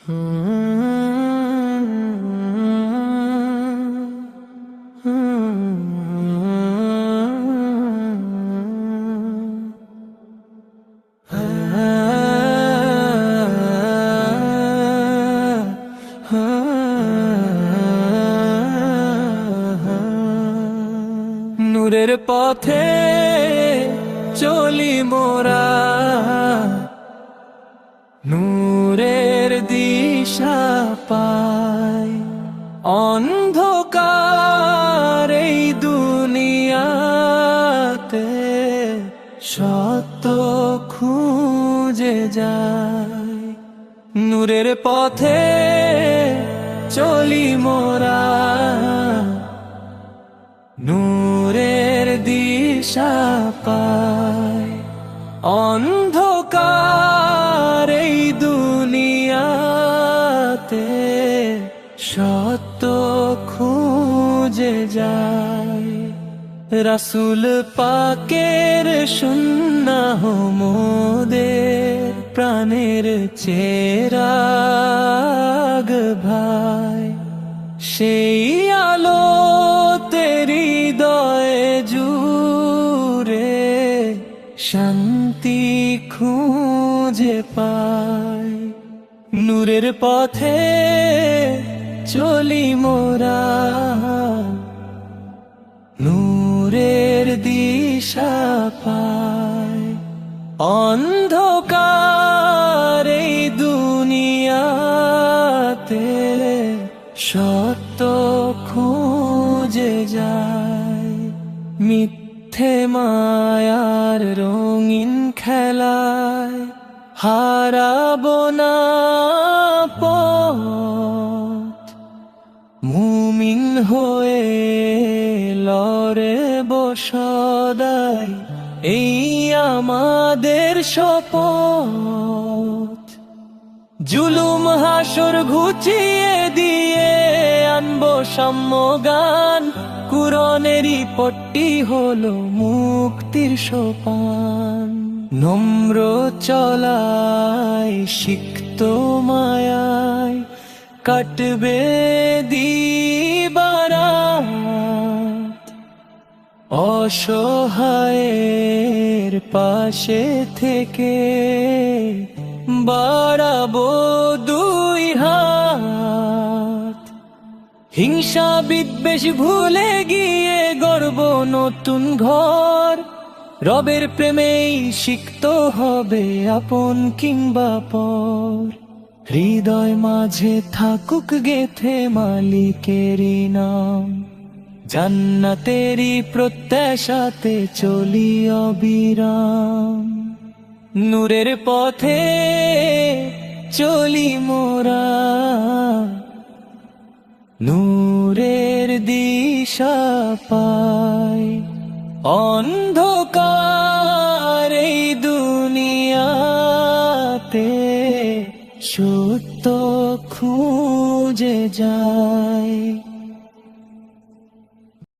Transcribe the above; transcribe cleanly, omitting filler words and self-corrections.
নূরের পথে চলি মোরা, নূরের দিশা পাই। অন্ধকার এই দুনিয়াতে সত্য খুঁজে যায়। নূরের পথে চলি মোরা, নূরের দিশা পাই। অন্ধকার এই দুনিয়াতে সত্য খুঁজে যায়। রাসূল পাকের সুন্নাহ মোদের প্রাণের চেরাগ ভাই। সেই আলো তেরি হৃদয়ে জুড়ে শান্তি খুঁজে পাই। নূরের পথে চলি মোরা, নূরের দিশা পাই। অন্ধকার এই দুনিয়াতে সত্য খুঁজে যায়। মিথ্যে মায়ার রঙিন খেলায় হারাবো না পথ। মুমিন হয়ে লড়ে সদাই, এই আমাদের শপথ। জুলুম হাসর ঘুচিয়ে দিয়ে আনবো সাম্যগান। কুরআনেরই পট্টি হলো মুক্তির সোপান। নম্র চলায় সিক্ত মায়ায় কাটবে দিবারাত। অসহায়ের পাশে থেকে বাড়াবো দুই হাত। হিংসা বিদ্বেষ ভুলে গিয়ে গড়ব নতুন ঘর। রবের প্রেমেই সিক্ত হবে আপন কিংবা পর। হৃদয় মাঝে থাকুক গেথে মালিকেরই নাম। জান্নাতেরই প্রত্যাশাতে চলি অবিরাম। নূরের পথে চলি মোরা, নূরের দিশা পাই। অন্ধকার এই দুনিয়াতে সত্য খুঁজে যায়।